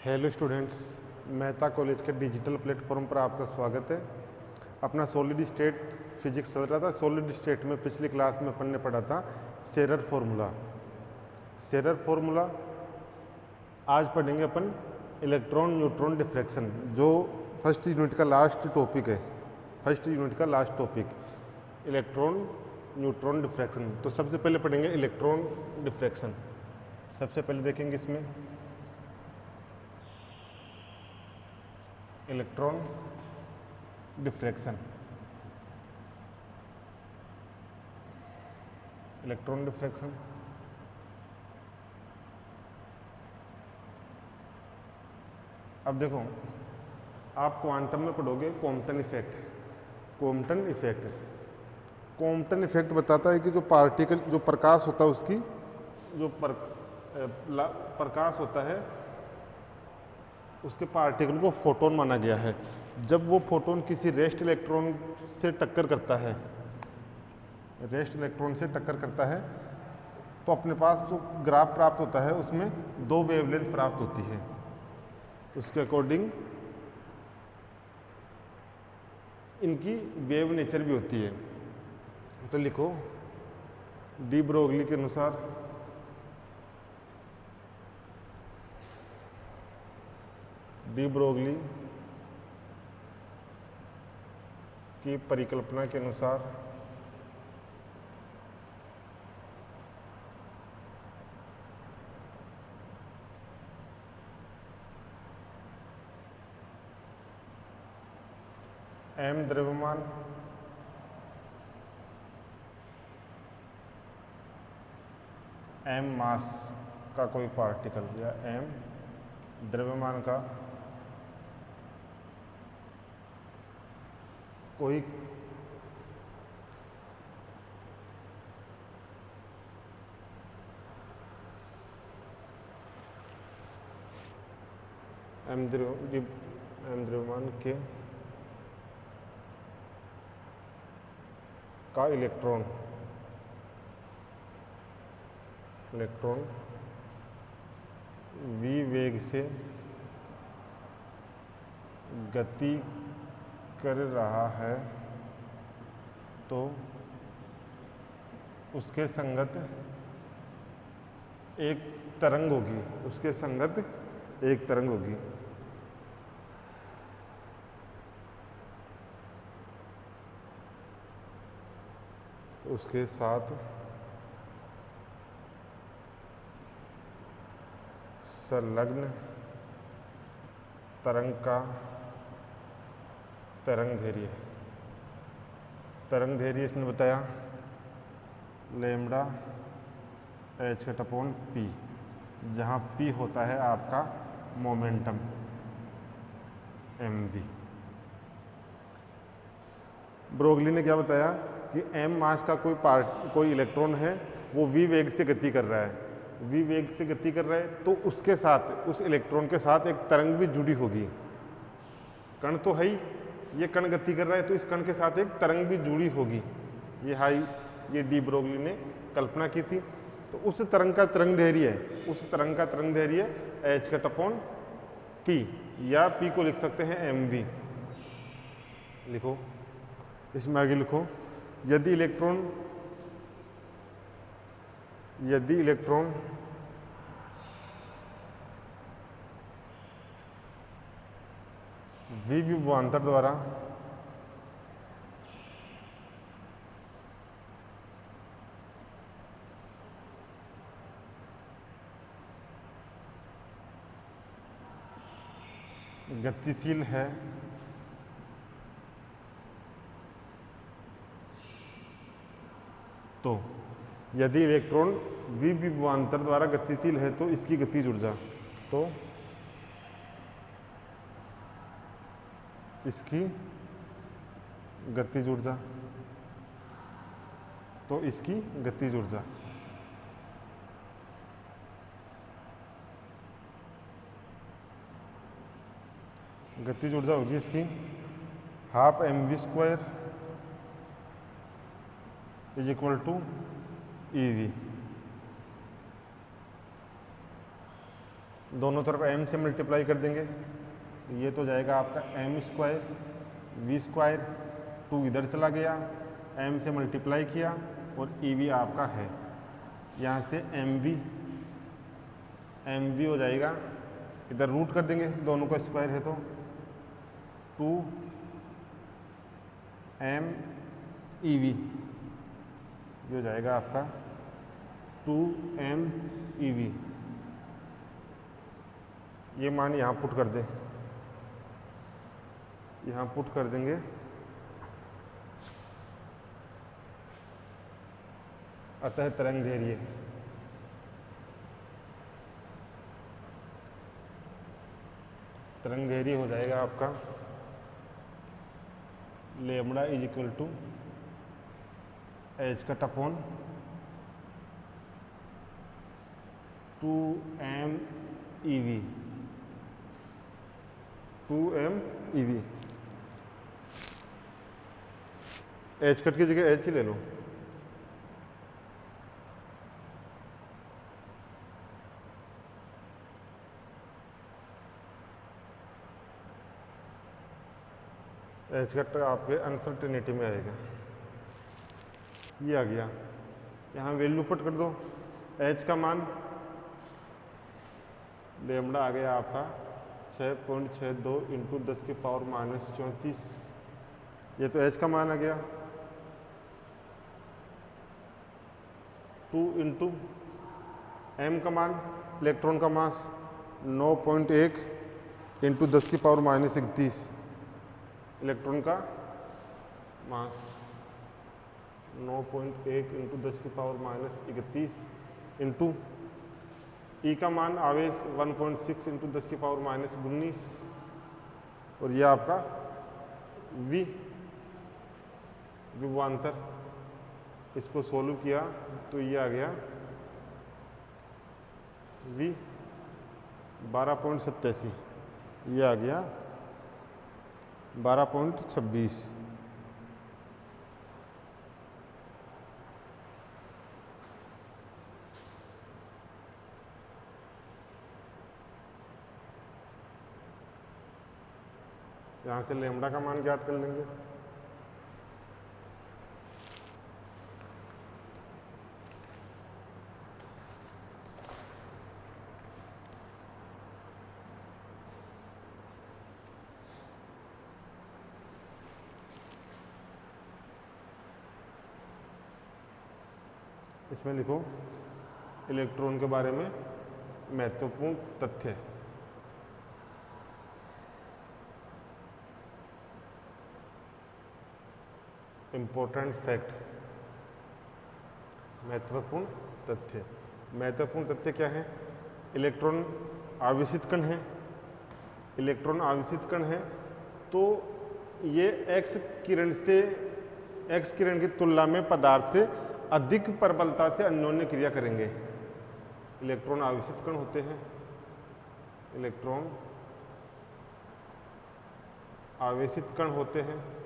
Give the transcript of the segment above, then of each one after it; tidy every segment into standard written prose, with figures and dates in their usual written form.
Hello students, Mehta college के digital platform पर आपका स्वागत है। अपना सॉलिड स्टेट फिजिक्स चल रहा था। सॉलिड स्टेट में पिछली क्लास में अपन ने पढ़ा था शेरर फार्मूला। आज पढ़ेंगे अपन इलेक्ट्रॉन न्यूट्रॉन डिफ्रैक्शन, जो फर्स्ट यूनिट का last topic electron neutron diffraction. तो सबसे पहले पढ़ेंगे इलेक्ट्रॉन डिफ्रैक्शन। सबसे पहले देखेंगे इसमें इलेक्ट्रॉन डिफ्रैक्शन। अब देखो, आप क्वांटम में पढ़ोगे कॉम्पटन इफेक्ट बताता है कि जो पार्टिकल, जो प्रकाश होता है, उसकी जो प्रकाश होता है उसके पार्टिकल को फोटोन माना गया है। जब वो फोटोन किसी रेस्ट इलेक्ट्रॉन से टक्कर करता है तो अपने पास जो ग्राफ प्राप्त होता है उसमें दो वेवलेंथ प्राप्त होती है। उसके अकॉर्डिंग इनकी वेव नेचर भी होती है। तो लिखो, डी ब्रोगली के अनुसार की परिकल्पना के अनुसार m द्रव्यमान m मास का कोई पार्टिकल या m द्रव्यमान का कोई द्रव्यमान के का इलेक्ट्रॉन v वेग से गति कर रहा है तो उसके संगत एक तरंग होगी। उसके साथ संलग्न तरंग का तरंग धैर्य इसने बताया लैम्डा h/p, जहाँ p होता है आपका मोमेंटम mv। ब्रोगली ने क्या बताया कि m मास का कोई इलेक्ट्रॉन है, वो v वेग से गति कर रहा है। तो उसके साथ, उस इलेक्ट्रॉन के साथ एक तरंग भी जुड़ी होगी। कण तो है ही, ये कण गति कर रहा है तो इस कण के साथ एक तरंग भी जुड़ी होगी। ये डी ब्रोगली ने कल्पना की थी। तो उस तरंग का तरंग दैर्घ्य h/p, या p को लिख सकते हैं mv। लिखो, इसमें आगे लिखो, यदि इलेक्ट्रॉन विभवांतर द्वारा गतिशील है तो यदि इलेक्ट्रॉन विभवांतर द्वारा गतिशील है तो इसकी गतिज ऊर्जा, इसकी गतिज ऊर्जा होगी इसकी ½ mv² is equal to EV। दोनों तरफ m से मल्टीप्लाई कर देंगे तो ये तो जाएगा आपका m स्क्वायर v स्क्वायर, 2 इधर चला गया, m से मल्टीप्लाई किया और ev आपका है, यहाँ से mv हो जाएगा, इधर रूट कर देंगे, दोनों का स्क्वायर है तो 2m ev, ये हो जाएगा आपका 2m ev। ये मान यहाँ पुट कर दें, यहाँ पुट कर देंगे, अतः तरंग धैर्य हो जाएगा आपका lambda is equal to h cut upon 2m ev, 2m ev। H cut की जगह एच ही ले लो, एच कट आपके अनसर्टेनिटी में आएगा, ये आ गया। यहाँ वैल्यू पुट कर दो, एच का मान लेमड़ा आ गया आपका 6.62 इंटू 10 की पावर -34, ये तो एच का मान आ गया। 2 इंटू एम का मान, इलेक्ट्रॉन का मास 9.1 इंटू 10 की पावर -31, इलेक्ट्रॉन का मास 9.1 इंटू 10 की पावर -31 इंटू ई का मान आवेश 1.6 इंटू 10 की पावर -19, और यह आपका विभवांतर, इसको सोल्व किया तो ये आ गया V 12.87, ये आ गया 12.26। यहाँ से लेमड़ा का मान ज्ञात कर लेंगे। इसमें लिखो इलेक्ट्रॉन के बारे में महत्वपूर्ण तथ्य। इम्पोर्टेंट फैक्ट, महत्वपूर्ण तथ्य। महत्वपूर्ण तथ्य क्या है? इलेक्ट्रॉन आवेशित कण है, इलेक्ट्रॉन आवेशित कण है तो ये एक्स किरण की तुलना में पदार्थ से अधिक प्रबलता से अन्योन्य क्रिया करेंगे। इलेक्ट्रॉन आवेशित कण होते हैं, इलेक्ट्रॉन आवेशित कण होते हैं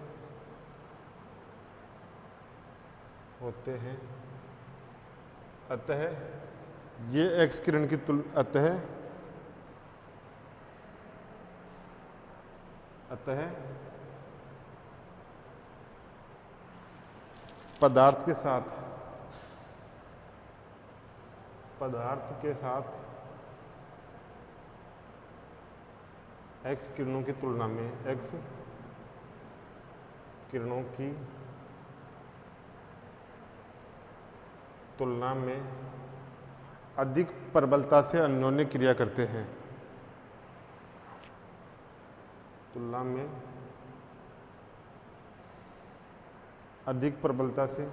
अतः ये एक्स किरण की अतः पदार्थ के साथ एक्स किरणों की तुलना में, एक्स किरणों की तुलना में अधिक प्रबलता से अन्योन्य क्रिया करते हैं। तुलना में अधिक प्रबलता से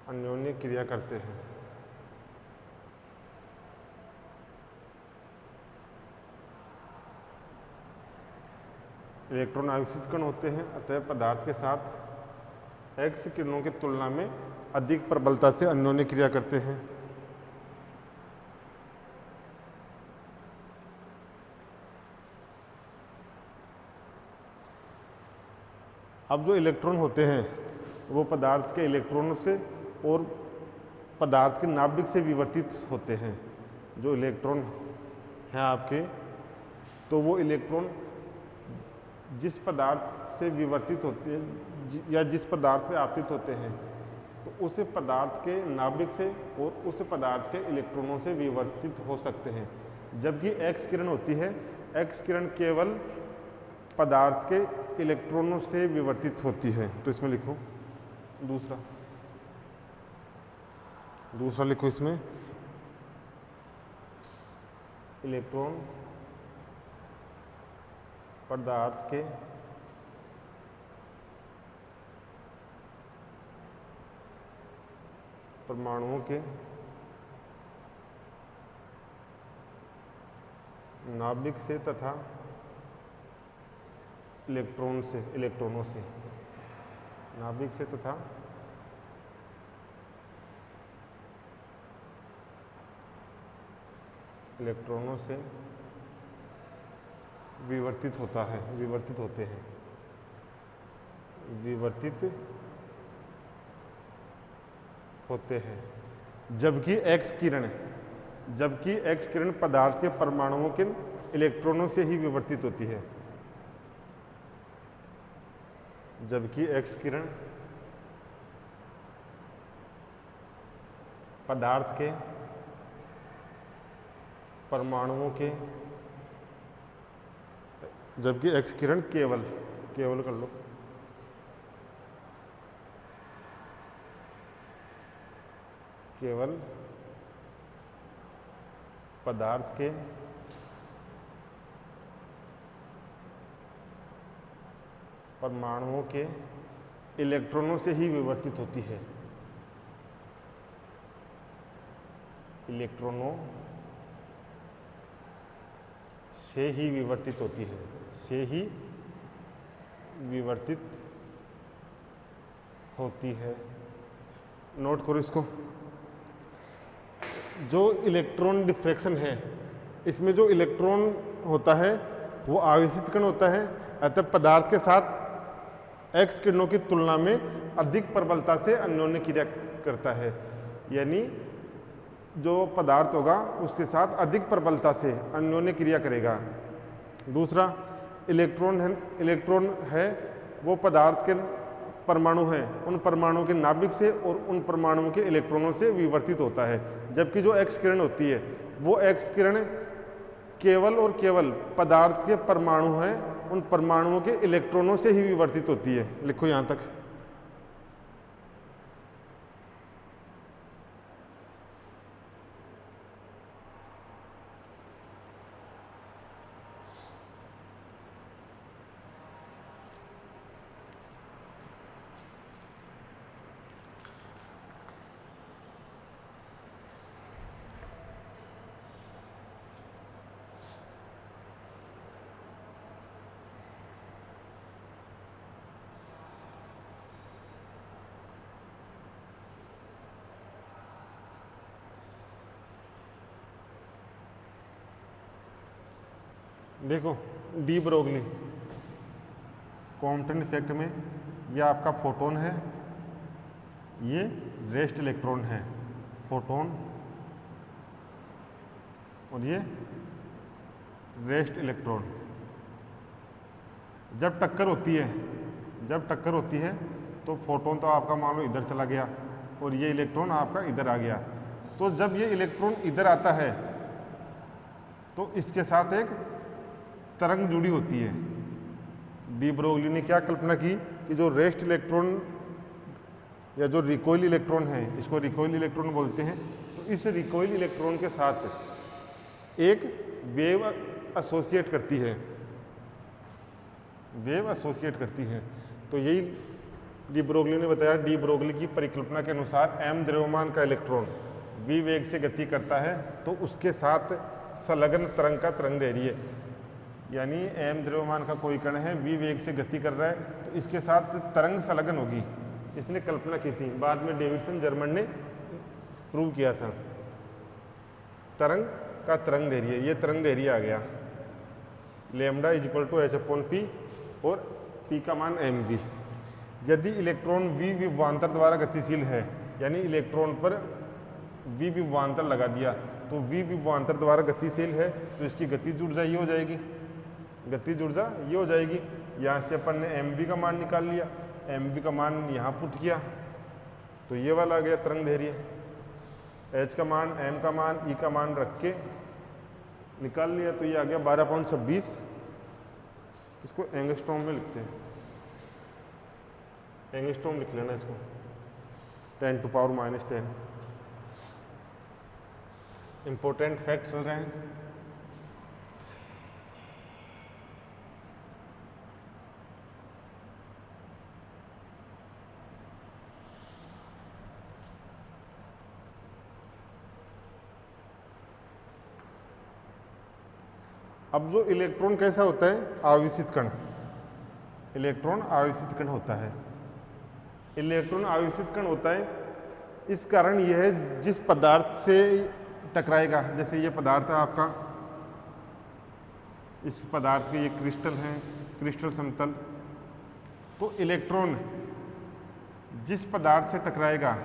अन्योन्य क्रिया करते हैं। इलेक्ट्रॉन आवेशित कण होते हैं अतः पदार्थ के साथ एक्स किरणों की तुलना में अधिक प्रबलता से अन्योन्य क्रिया करते हैं। अब जो इलेक्ट्रॉन होते हैं वो पदार्थ के इलेक्ट्रॉनों से और पदार्थ के नाभिक से विवर्तित होते हैं। जो इलेक्ट्रॉन हैं आपके, तो वो इलेक्ट्रॉन जिस पदार्थ से विवर्तित होते हैं या जिस पदार्थ में आपतित होते हैं, तो उस पदार्थ के नाभिक से और उस पदार्थ के इलेक्ट्रॉनों से विवर्तित हो सकते हैं। जबकि एक्स किरण होती है, एक्स किरण केवल पदार्थ के इलेक्ट्रॉनों से विवर्तित होती है। तो इसमें लिखो दूसरा लिखो इसमें, इलेक्ट्रॉन पदार्थ के परमाणुओं के नाभिक से तथा इलेक्ट्रॉनों से नाभिक से तथा इलेक्ट्रॉनों से विवर्तित होते हैं। जबकि एक्स किरण पदार्थ के परमाणुओं के इलेक्ट्रॉनों से ही विवर्तित होती है। जबकि एक्स किरण पदार्थ के परमाणुओं के, जबकि एक्स किरण केवल कर लो, केवल पदार्थ के परमाणुओं के इलेक्ट्रॉनों से ही विवर्तित होती है। इलेक्ट्रॉनों से ही विवर्तित होती है, नोट करो इसको। जो इलेक्ट्रॉन डिफ्रैक्शन है, इसमें जो इलेक्ट्रॉन होता है वो आवेशित कण होता है, अतः पदार्थ के साथ एक्स किरणों की तुलना में अधिक प्रबलता से अन्योन्य क्रिया करता है। यानी जो पदार्थ होगा उसके साथ अधिक प्रबलता से अन्योन्य क्रिया करेगा। दूसरा, इलेक्ट्रॉन है वो पदार्थ के परमाणु हैं, उन परमाणुओं के नाभिक से और उन परमाणुओं के इलेक्ट्रॉनों से विवर्तित होता है। जबकि जो एक्स किरण होती है वो एक्स किरण केवल और केवल पदार्थ के परमाणु हैं, उन परमाणुओं के इलेक्ट्रॉनों से ही विवर्तित होती है। लिखो यहाँ तक। देखो, डी ब्रोगली कॉम्पटन इफेक्ट में ये आपका फोटोन है, ये रेस्ट इलेक्ट्रॉन है, फोटोन और ये रेस्ट इलेक्ट्रॉन। जब टक्कर होती है तो फोटोन तो आपका मान लो इधर चला गया और ये इलेक्ट्रॉन आपका इधर आ गया। तो जब ये इलेक्ट्रॉन इधर आता है तो इसके साथ एक तरंग जुड़ी होती है। डी ब्रोगली ने क्या कल्पना की कि जो रेस्ट इलेक्ट्रॉन या जो रिकॉइल इलेक्ट्रॉन है, इसको रिकॉइल इलेक्ट्रॉन बोलते हैं, तो इस रिकॉइल इलेक्ट्रॉन के साथ एक वेव एसोसिएट करती है। तो यही डी ब्रोगली ने बताया। डी ब्रोगली की परिकल्पना के अनुसार m द्रव्यमान का इलेक्ट्रॉन v वेग से गति करता है तो उसके साथ संलग्न तरंग का तरंगदैर्घ्य, यानी m द्रव्यमान का कोई कण है, v वेग से गति कर रहा है तो इसके साथ तरंग संलग्न होगी। इसने कल्पना की थी, बाद में डेविडसन जर्मन ने प्रूव किया था। तरंग का तरंगदैर्घ्य, ये तरंगदैर्घ्य आ गया लैम्डा = h/p और p का मान mv। यदि इलेक्ट्रॉन v विभवांतर द्वारा गतिशील है, यानी इलेक्ट्रॉन पर v विभवांतर लगा दिया तो v विभवांतर द्वारा गतिशील है, तो इसकी गतिज ऊर्जा ये हो जाएगी, गतिज ऊर्जा ये हो जाएगी। यहाँ से अपन ने mv का मान निकाल लिया, mv का मान यहाँ पुट किया तो ये वाला आ गया तरंग दैर्घ्य। h का मान, m का मान, e का मान रख के निकाल लिया तो ये आ गया 12.26। इसको एंगस्ट्रॉम में लिखते हैं, एंगस्ट्रॉम लिख लेना इसको, 10⁻⁻10। इंपॉर्टेंट फैक्ट चल रहे हैं। अब जो इलेक्ट्रॉन कैसा होता है, आवेशित कण, इलेक्ट्रॉन आवेशित कण होता है। इलेक्ट्रॉन आवेशित कण होता है, इस कारण यह है जिस पदार्थ से टकराएगा, जैसे ये पदार्थ है आपका, इस पदार्थ के ये क्रिस्टल हैं, क्रिस्टल समतल, तो इलेक्ट्रॉन जिस पदार्थ से टकराएगा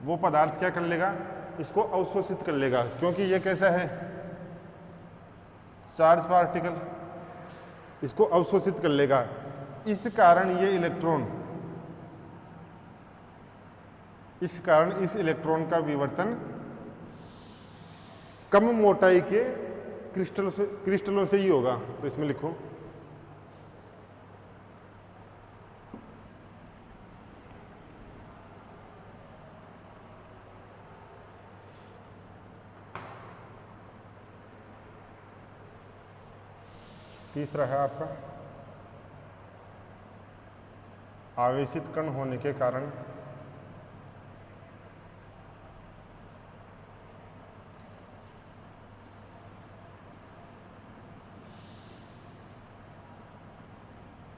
वो पदार्थ क्या कर लेगा, इसको अवशोषित कर लेगा, क्योंकि ये कैसा है, चार्ज पार्टिकल, इसको अवशोषित कर लेगा। इस कारण ये इलेक्ट्रॉन, इस कारण इस इलेक्ट्रॉन का विवर्तन कम मोटाई के क्रिस्टलों से ही होगा। तो इसमें लिखो तीसरा है आपका आवेशित कण होने के कारण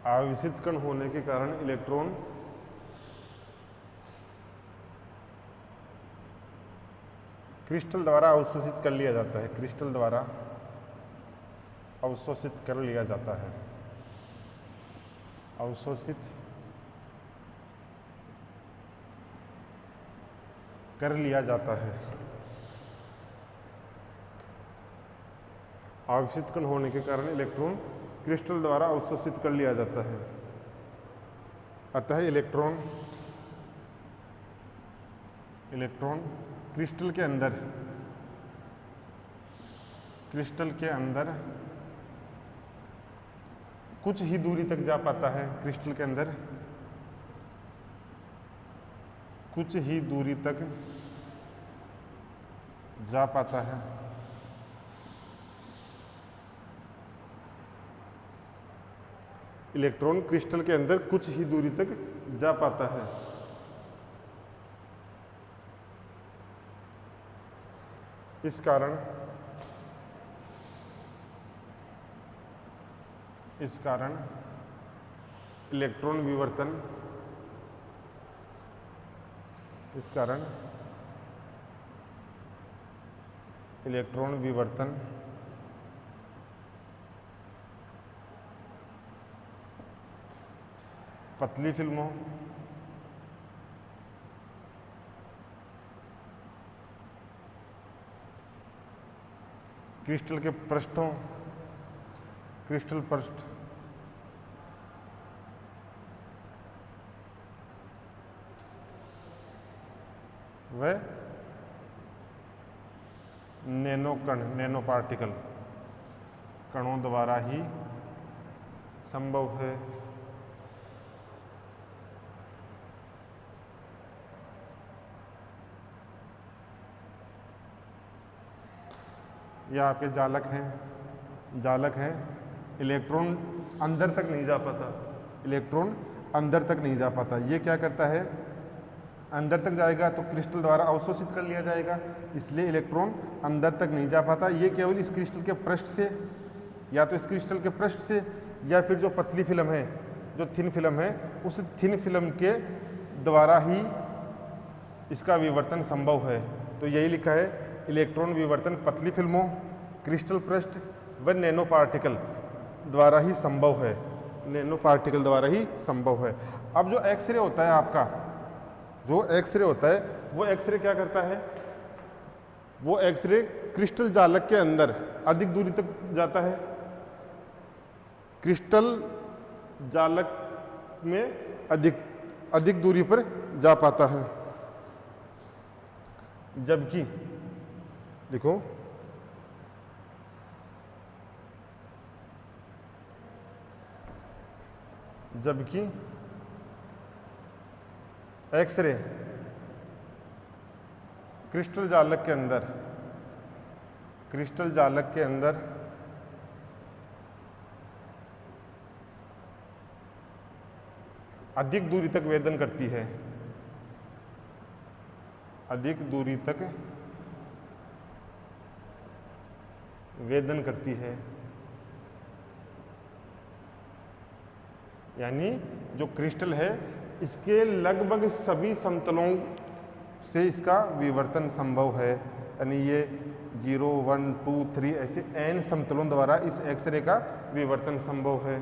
आवेशित कण होने के कारण इलेक्ट्रॉन क्रिस्टल द्वारा अवशोषित कर लिया जाता है, क्रिस्टल द्वारा अवशोषित कर लिया जाता है, अवशोषित कर लिया जाता है। आवेशित कण होने के कारण इलेक्ट्रॉन क्रिस्टल द्वारा अवशोषित कर लिया जाता है। अतः इलेक्ट्रॉन क्रिस्टल के अंदर कुछ ही दूरी तक जा पाता है, क्रिस्टल के अंदर कुछ ही दूरी तक जा पाता है। इलेक्ट्रॉन क्रिस्टल के अंदर कुछ ही दूरी तक जा पाता है। इस कारण इलेक्ट्रॉन विवर्तन, इस कारण इलेक्ट्रॉन विवर्तन पतली फिल्मों, क्रिस्टल के पृष्ठों, क्रिस्टल पृष्ठ व नैनो कण, नैनो पार्टिकल कणों द्वारा ही संभव है। यह आपके जालक हैं, इलेक्ट्रॉन अंदर तक नहीं जा पाता, इलेक्ट्रॉन अंदर तक नहीं जा पाता। ये क्या करता है, अंदर तक जाएगा तो क्रिस्टल द्वारा अवशोषित कर लिया जाएगा, इसलिए इलेक्ट्रॉन अंदर तक नहीं जा पाता। ये केवल इस क्रिस्टल के पृष्ठ से, या तो इस क्रिस्टल के पृष्ठ से, या फिर जो पतली फिल्म है, जो थिन फिल्म है, उस थिन फिल्म के द्वारा ही इसका विवर्तन संभव है। तो यही लिखा है, इलेक्ट्रॉन विवर्तन पतली फिल्मों, क्रिस्टल पृष्ठ व नैनो पार्टिकल द्वारा ही संभव है। नैनो पार्टिकल द्वारा ही संभव है। अब जो एक्सरे होता है आपका, जो एक्सरे होता है वो एक्सरे क्या करता है, वो एक्सरे क्रिस्टल जालक के अंदर अधिक दूरी तक जाता है, क्रिस्टल जालक में अधिक दूरी पर जा पाता है। जबकि देखो जबकि एक्सरे क्रिस्टल जालक के अंदर अधिक दूरी तक वेदन करती है, अधिक दूरी तक वेदन करती है। यानी जो क्रिस्टल है इसके लगभग सभी समतलों से इसका विवर्तन संभव है। यानी ये 0, 1, 2, 3 ऐसे n समतलों द्वारा इस एक्सरे का विवर्तन संभव है।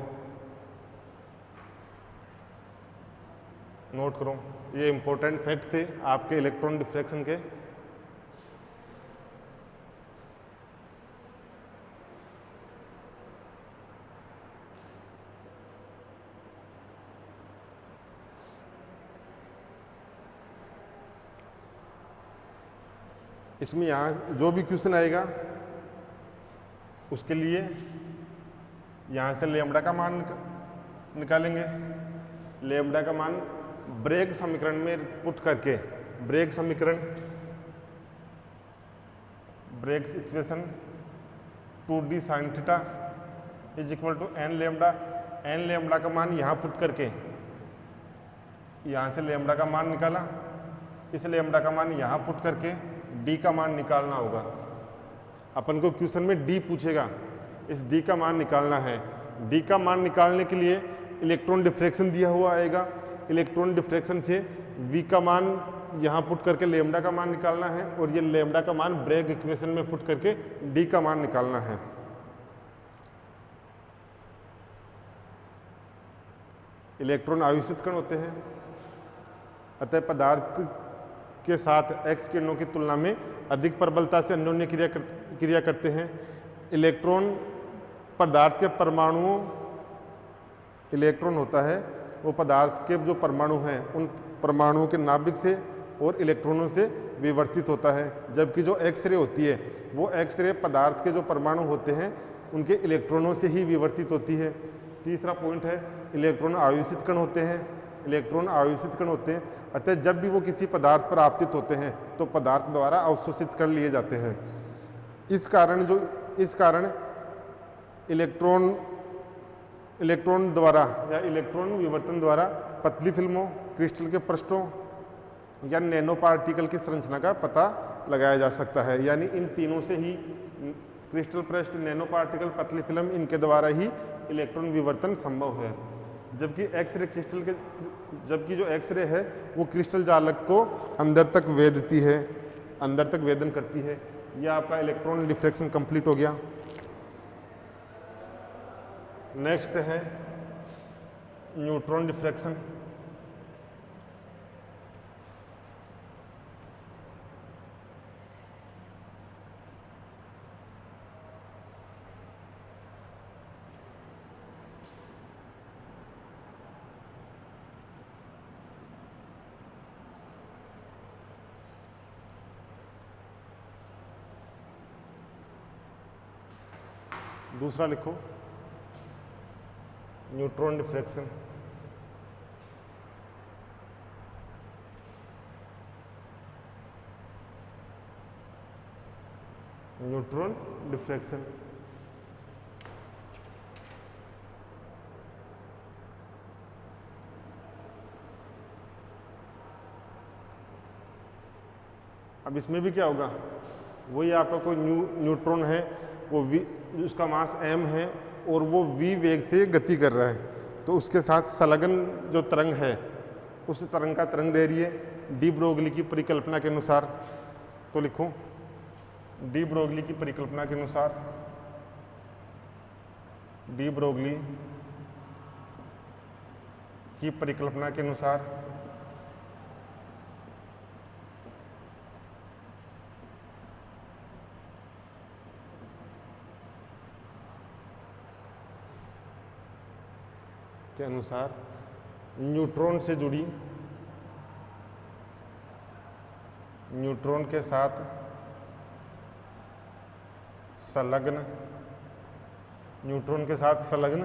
नोट करो, ये इंपॉर्टेंट फैक्ट थे आपके इलेक्ट्रॉन डिफ्रैक्शन के। इसमें यहाँ जो भी क्वेश्चन आएगा उसके लिए यहाँ से लेमड़ा का मान निकालेंगे। लेमड़ा का मान ब्रेग समीकरण में पुट करके, ब्रेग समीकरण, Bragg's equation 2d sin theta is equal to n lambda. n lambda का मान यहाँ पुट करके यहाँ से लेमड़ा का मान निकाला, इस लेमड़ा का मान यहाँ पुट करके d का मान निकालना होगा। अपन को क्वेश्चन में d पूछेगा, इस d का मान निकालना है। d का मान निकालने के लिए इलेक्ट्रॉन डिफ्रैक्शन दिया हुआ आएगा, इलेक्ट्रॉन डिफ्रैक्शन से v का मान यहाँ पुट करके लेमड़ा का मान निकालना है, और ये लेमड़ा का मान ब्रेग इक्वेशन में पुट करके d का मान निकालना है। इलेक्ट्रॉन आवेशित कण होते हैं, अतः पदार्थ के साथ एक्स किरणों की तुलना में अधिक प्रबलता से अन्योन्य क्रिया करते हैं। इलेक्ट्रॉन पदार्थ के परमाणुओं, इलेक्ट्रॉन होता है वो पदार्थ के जो परमाणु हैं उन परमाणुओं के नाभिक से और इलेक्ट्रॉनों से विवर्तित होता है। जबकि जो एक्सरे होती है वो एक्सरे पदार्थ के जो परमाणु होते हैं उनके इलेक्ट्रॉनों से ही विवर्तित होती है। तीसरा पॉइंट है इलेक्ट्रॉन आवेशित कण होते हैं, इलेक्ट्रॉन आवेशित कण होते हैं, अतः जब भी वो किसी पदार्थ पर आपतित होते हैं तो पदार्थ द्वारा अवशोषित कर लिए जाते हैं। इस कारण इलेक्ट्रॉन द्वारा या इलेक्ट्रॉन विवर्तन द्वारा पतली फिल्मों, क्रिस्टल के पृष्ठों या नैनो पार्टिकल की संरचना का पता लगाया जा सकता है। यानी इन तीनों से ही, क्रिस्टल पृष्ठ, नैनो पार्टिकल, पतली फिल्म, इनके द्वारा ही इलेक्ट्रॉन विवर्तन संभव है। जबकि जो एक्सरे है वो क्रिस्टल जालक को अंदर तक वेदती है, अंदर तक वेदन करती है। यह आपका इलेक्ट्रॉन डिफ्रैक्शन कंप्लीट हो गया। नेक्स्ट है न्यूट्रॉन डिफ्रैक्शन। दूसरा लिखो, न्यूट्रॉन डिफ्रैक्शन। न्यूट्रॉन डिफ्रैक्शन अब इसमें भी क्या होगा, वही आपका कोई न्यूट्रॉन है, वो उसका मास m है और वो v वेग से गति कर रहा है, तो उसके साथ संलग्न जो तरंग है उस तरंग का तरंग दैर्घ्य डी ब्रोगली की परिकल्पना के अनुसार, तो लिखो डी ब्रोगली की परिकल्पना के अनुसार, डी ब्रोगली की परिकल्पना के अनुसार न्यूट्रॉन से जुड़ी, न्यूट्रॉन के साथ संलग्न, न्यूट्रॉन के साथ संलग्न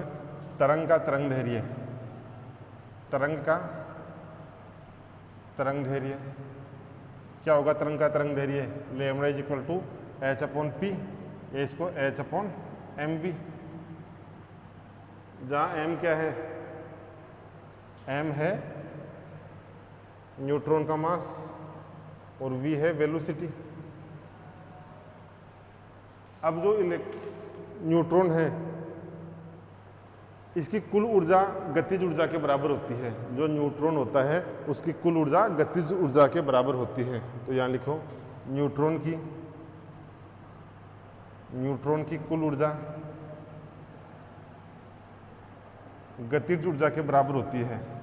तरंग का तरंग धैर्य, तरंग का तरंग धैर्य क्या होगा? तरंग का तरंग धैर्य lambda is equal to h upon p, इसको एच अपॉन एम वी, जहाँ एम क्या है? एम है न्यूट्रॉन का मास और वी है वेलोसिटी। अब जो न्यूट्रॉन है इसकी कुल ऊर्जा गतिज ऊर्जा के बराबर होती है। जो न्यूट्रॉन होता है उसकी कुल ऊर्जा गतिज ऊर्जा के बराबर होती है। तो यहाँ लिखो न्यूट्रॉन की कुल ऊर्जा गतिज ऊर्जा के बराबर होती है,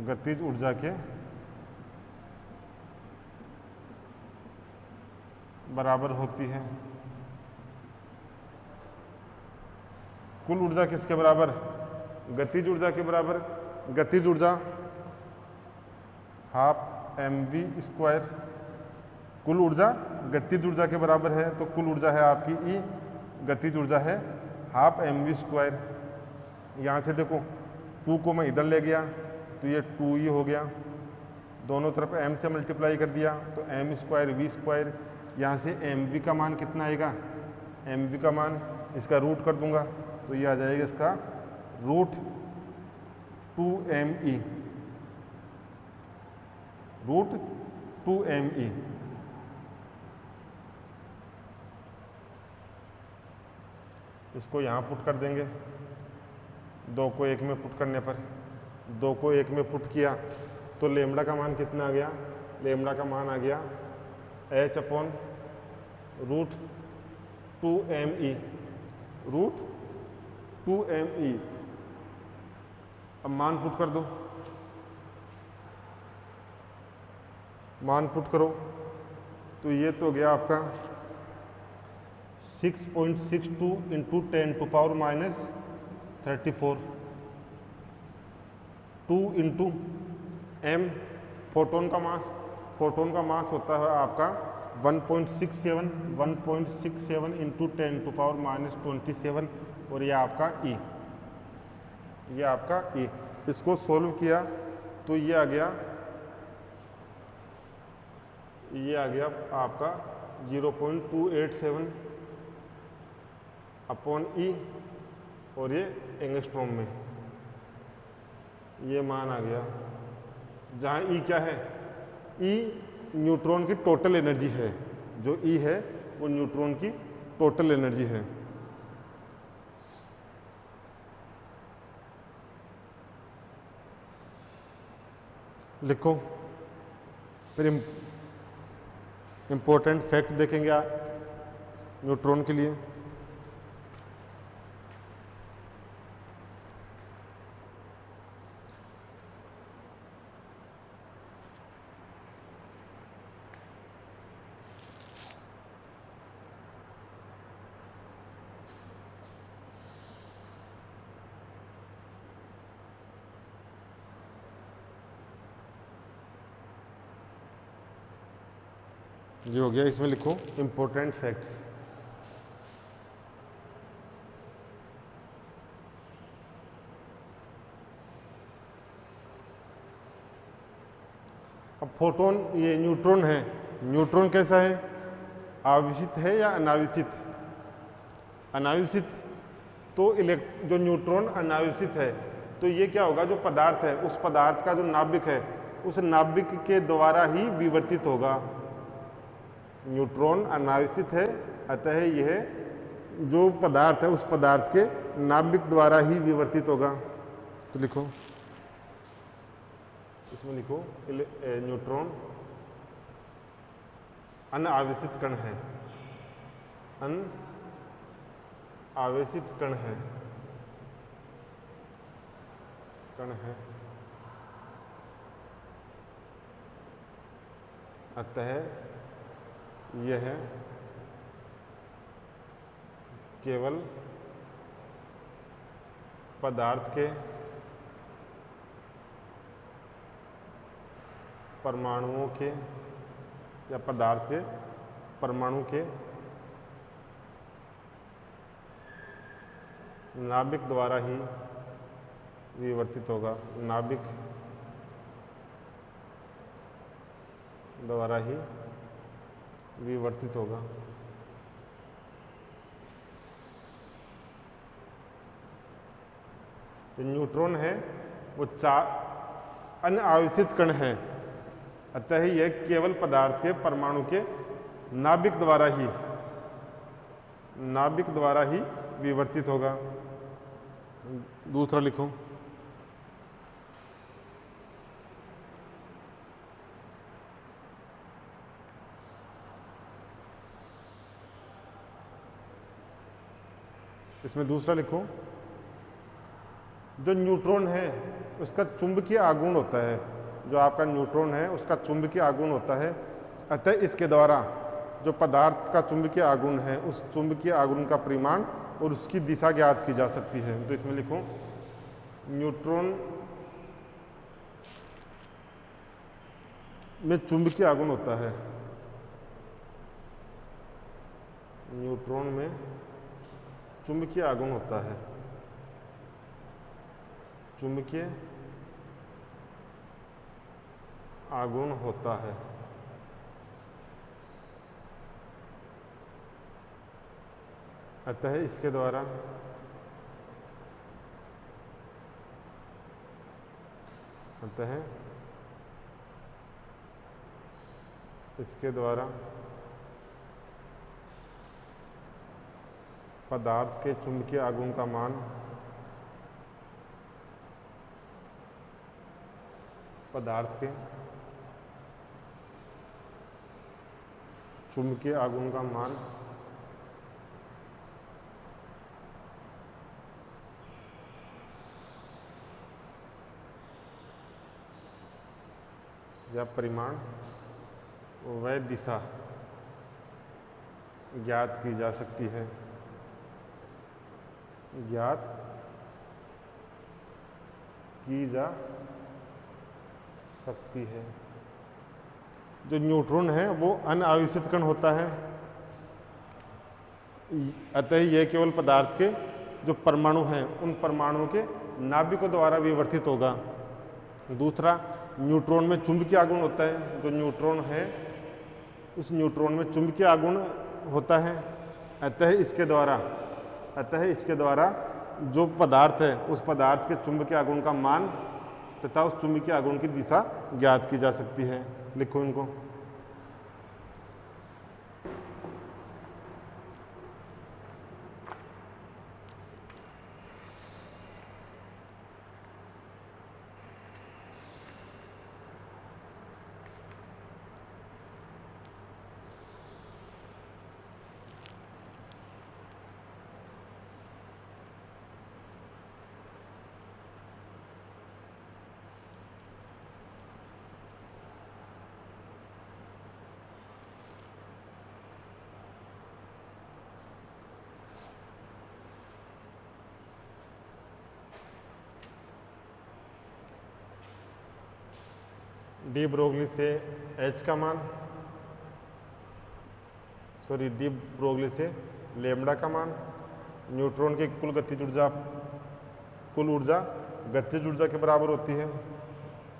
गतिज ऊर्जा के बराबर होती है। कुल ऊर्जा किसके बराबर? गतिज ऊर्जा के बराबर। गतिज ऊर्जा हाफ एम वी स्क्वायर, कुल ऊर्जा गतिज ऊर्जा के बराबर है, तो कुल ऊर्जा है आपकी ई, गतिज ऊर्जा है हाफ एम वी स्क्वायर। यहाँ से देखो 2 को मैं इधर ले गया तो ये 2e हो गया, दोनों तरफ m से मल्टीप्लाई कर दिया तो m स्क्वायर वी स्क्वायर। यहाँ से mv का मान कितना आएगा? mv का मान इसका रूट कर दूंगा तो ये आ जाएगा इसका रूट 2me, रूट 2me। इसको यहाँ पुट कर देंगे, 2 को 1 में पुट करने पर, 2 को 1 में पुट किया तो लेमड़ा का मान कितना आ गया? लेमड़ा का मान आ गया h upon root 2me, root 2me। अब मान पुट कर दो, मान पुट करो तो ये तो गया आपका 6.62 into 10 to power minus 34, 2 into m photon का मास, फोटोन का मास होता है आपका 1.67 इंटू 10 टू पावर माइनस 27 और ये आपका ई, ये आपका ई। इसको सोल्व किया तो ये आ गया आपका 0.287 अपॉन ई और ये एंगस्ट्रॉम में ये मान आ गया, जहाँ ई क्या है? ई न्यूट्रॉन की टोटल एनर्जी है, जो ई है वो न्यूट्रॉन की टोटल एनर्जी है। लिखो फिर इंपॉर्टेंट फैक्ट देखेंगे न्यूट्रॉन के लिए। ये हो गया, इसमें लिखो इंपॉर्टेंट फैक्ट्स। अब फोटोन, ये न्यूट्रॉन है, न्यूट्रॉन कैसा है? आवेशित है या अनावेशित? अनावेशित। तो जो न्यूट्रॉन अनावेशित है तो ये क्या होगा? जो पदार्थ है उस पदार्थ का जो नाभिक है उस नाभिक के द्वारा ही विवर्तित होगा। न्यूट्रॉन अनावेशित है, अतः यह जो पदार्थ है उस पदार्थ के नाभिक द्वारा ही विवर्तित होगा। तो लिखो, इसमें लिखो न्यूट्रॉन अनावेशित कण है, अनावेशित कण है। कण है, अतः यह केवल पदार्थ के परमाणुओं के या पदार्थ के परमाणु के नाभिक द्वारा ही विवर्तित होगा, नाभिक द्वारा ही विवर्तित होगा। जो न्यूट्रॉन है वो अनावेशित कण है, अतः यह केवल पदार्थ के परमाणु के नाभिक द्वारा ही विवर्तित होगा। दूसरा लिखो, इसमें दूसरा लिखो, जो न्यूट्रॉन है उसका चुंबकीय आघूर्ण होता है, जो आपका न्यूट्रॉन है उसका चुंबकीय आघूर्ण होता है, अतः इसके द्वारा जो पदार्थ का चुंबकीय आघूर्ण है उस चुंबकीय आघूर्ण का परिमाण और उसकी दिशा ज्ञात की जा सकती है। तो इसमें लिखो, न्यूट्रॉन में चुंबकीय आघूर्ण होता है, न्यूट्रॉन में चुंबकीय आघूर्ण होता है, चुंबकीय आघूर्ण होता है, अतः इसके द्वारा पदार्थ के चुंबकीय आघूर्ण का मान पदार्थ के चुंबकीय आघूर्ण का मान या परिमाण वह दिशा ज्ञात की जा सकती है, ज्ञात की जा सकती है। जो न्यूट्रॉन है वो अनावेशित कण होता है, अतः यह केवल पदार्थ के जो परमाणु हैं उन परमाणुओं के नाभिकों द्वारा विवर्तित होगा। दूसरा, न्यूट्रॉन में चुंबकीय आघूर्ण होता है, जो न्यूट्रॉन है उस न्यूट्रॉन में चुंबकीय आघूर्ण होता है, अतः इसके द्वारा जो पदार्थ है उस पदार्थ के चुंबकीय आघूर्ण का मान तथा उस चुंबकीय आघूर्ण की दिशा ज्ञात की जा सकती है। लिखो इनको, डी ब्रोगली से एच का मान, डी ब्रोगली से लेमडा का मान, न्यूट्रॉन की कुल गतिज ऊर्जा गतिज ऊर्जा के बराबर होती है,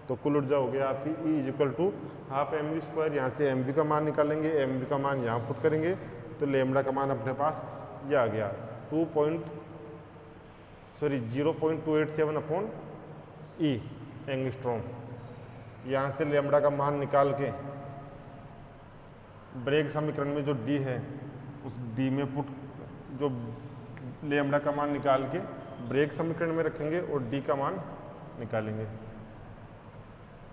तो कुल ऊर्जा हो गया आपकी E equal to half mv²। यहाँ से mv का मान निकालेंगे, mv का मान यहाँ पुट करेंगे तो लेमडा का मान अपने पास ये आ गया 0.287 अपॉन E एंगस्ट्रॉम। यहाँ से लेमडा का मान निकाल के ब्रेग समीकरण में जो D है उस D में पुट जो लेमडा का मान निकाल के ब्रेग समीकरण में रखेंगे और D का मान निकालेंगे।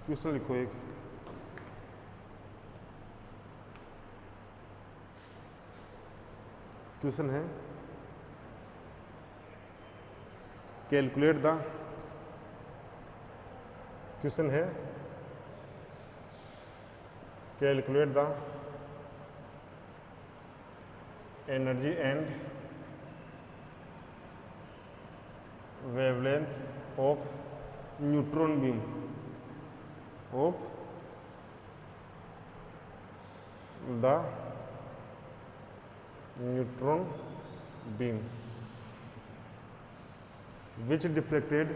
क्वेश्चन लिखो एक, क्वेश्चन है कैलकुलेट द क्वेश्चन है calculate the energy and wavelength of neutron beam of the neutron beam which diffracted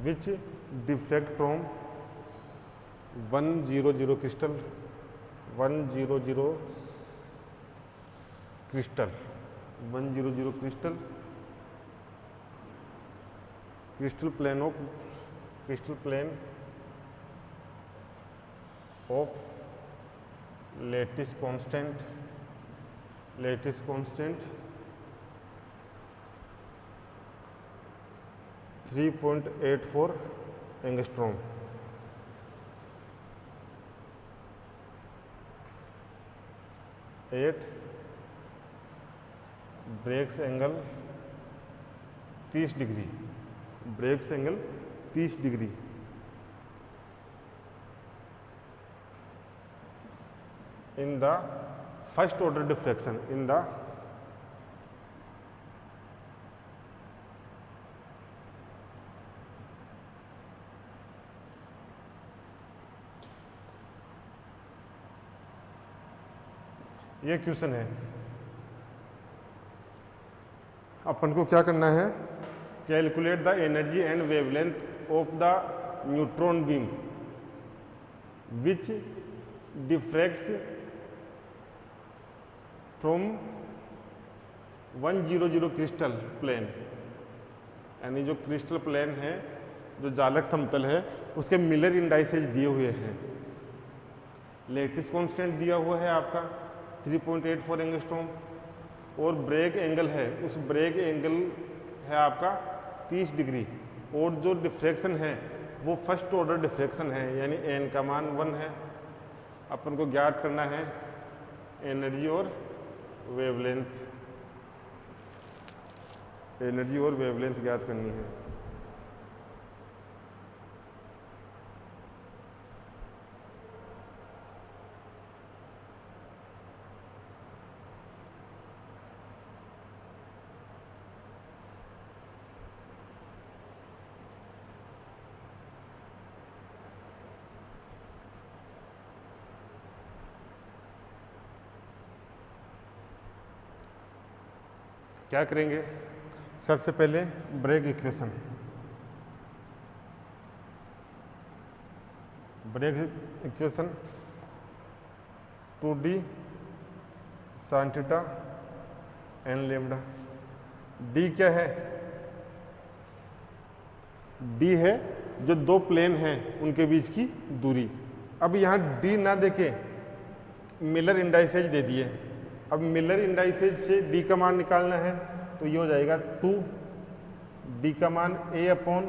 which diffract from 100 crystal 100 crystal 100 crystal plane of lattice constant 3.84 angstrom. At Bragg's angle 30 degree, Bragg's angle 30 degree in the first order diffraction in the ये question है। अपन को क्या करना है, calculate the energy and wavelength of the neutron beam which diffracts from 100 crystal plane, यानी जो crystal plane है, जो जालक समतल है, उसके मिलर इंडाइसेज दिए हुए हैं। लेटिस कांस्टेंट दिया हुआ है आपका 3.84 एंगस्ट्रॉम और ब्रेक एंगल है, उस ब्रेक एंगल है आपका 30 डिग्री और जो डिफ्रैक्शन है वो फर्स्ट ऑर्डर डिफ्रैक्शन है, यानी एन का मान 1 है। अपन को ज्ञात करना है एनर्जी और वेवलेंथ, एनर्जी और वेवलेंथ ज्ञात करनी है। क्या करेंगे, सबसे पहले Bragg equation, Bragg equation 2D sin theta n lambda. D क्या है, D है जो दो प्लेन हैं उनके बीच की दूरी। अब यहाँ D ना देके मिलर इंडाइसेज दे दिए। अब मिलर इंडाइसेज से D का मान निकालना है तो ये हो जाएगा 2, D का मान A upon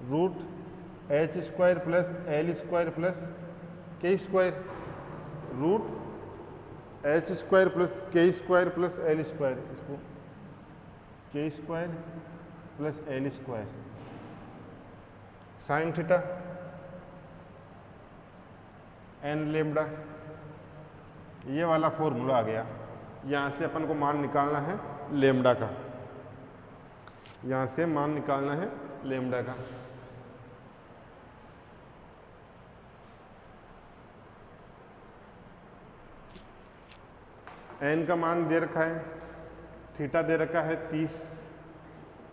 root H square plus L square plus K square, root H square plus K square plus L square, इसको K square plus L square sine theta n lambda. ये वाला फॉर्मूला आ गया। यहाँ से अपन को मान निकालना है लेमडा का, यहाँ से मान निकालना है लेमडा का। एन का मान दे रखा है, थीटा दे रखा है 30,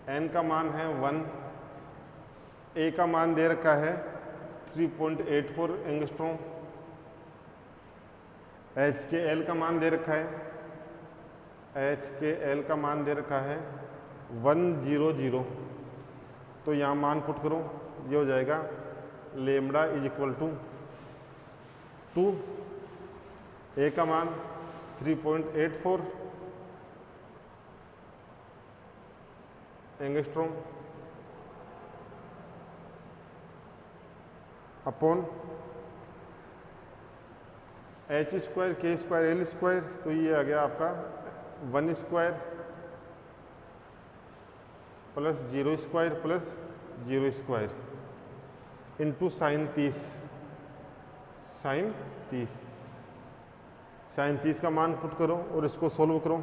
एन का मान है 1, ए का मान दे रखा है 3.84 एंगस्ट्रॉम, एच के एल का मान दे रखा है, एच के एल का मान दे रखा है 100। तो यहाँ मान पुट करो, ये हो जाएगा lambda is equal to 2, a का मान 3.84 angstrom upon h square k square l square, तो ये आ गया आपका 1 square plus 0 square plus 0 square into sine 30, sine 30 का मान पुट करो और इसको सोल्व करो।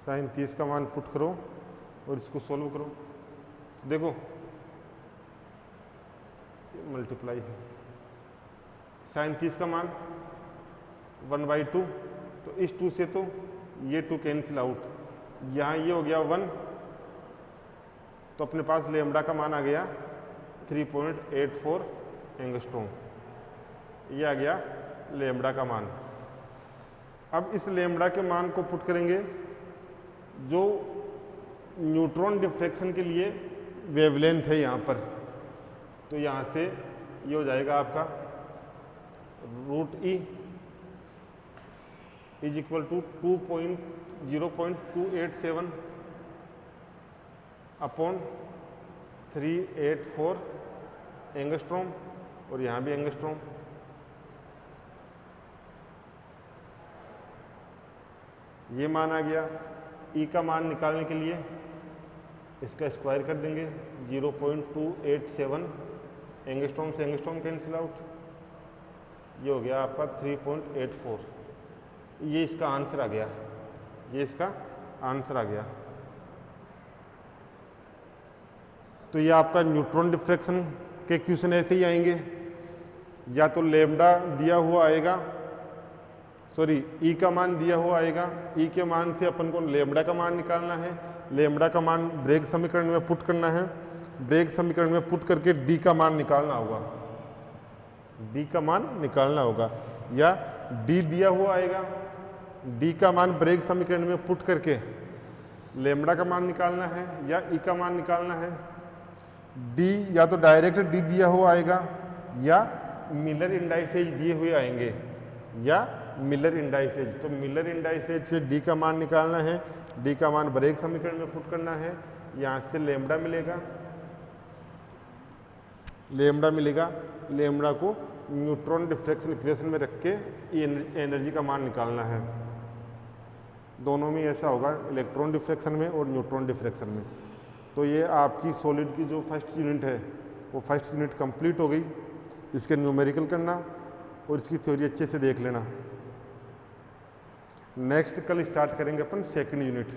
साइन 30 का मान पुट करो और इसको सोल्व करो। तो देखो मल्टीप्लाई है, साइन 30 का मान 1/2, तो इस 2 से तो ये 2 कैंसिल आउट, यहाँ ये हो गया 1, तो अपने पास लेमडा का मान आ गया 3.84 एंगस्ट्रॉम, ये आ गया लेमडा का मान। अब इस लेमडा के मान को पुट करेंगे जो न्यूट्रॉन डिफ्रैक्शन के लिए वेवलेंथ है यहाँ पर, तो यहाँ से ये हो जाएगा आपका √E is equal to 0.287 upon 384 angstrom, और यहाँ भी एंगस्ट्रॉम। ये मान आ गया। E का मान निकालने के लिए इसका स्क्वायर कर देंगे, 0.287 एंगस्ट्रॉम से एंगस्ट्रॉम कैंसिल आउट, ये हो गया आपका 3.84। ये इसका आंसर आ गया, ये इसका आंसर आ गया। तो ये आपका न्यूट्रॉन डिफ्रैक्शन के क्वेश्चन ऐसे ही आएंगे, या तो लेमडा दिया हुआ आएगा, सॉरी E का मान दिया हुआ आएगा, E के मान से अपन को लेमडा का मान निकालना है, लेमडा का मान ब्रेग समीकरण में पुट करना है, ब्रेग समीकरण में पुट करके D का मान निकालना होगा, D का मान निकालना होगा, या D दिया हुआ आएगा, D का मान ब्रेग समीकरण में पुट करके लेमडा का मान निकालना है या E का मान निकालना है। D या तो डायरेक्ट D दिया हुआ आएगा, या मिलर इंडाइसेज दिए हुए आएंगे, या मिलर इंडाइसेज। तो मिलर इंडाइसेज से D का मान निकालना है, D का मान ब्रेग समीकरण में पुट करना है, यहाँ से लेमडा मिलेगा, लेमडा को न्यूट्रॉन डिफ्रैक्शन इक्वेशन में रख के एनर्जी का मान निकालना है। दोनों में ऐसा होगा, इलेक्ट्रॉन डिफ्रैक्शन में और न्यूट्रॉन डिफ्रैक्शन में। तो ये आपकी सॉलिड की जो फर्स्ट यूनिट है वो फर्स्ट यूनिट कंप्लीट हो गई। इसके न्यूमेरिकल करना और इसकी थ्योरी अच्छे से देख लेना। नेक्स्ट कल स्टार्ट करेंगे अपन सेकंड यूनिट।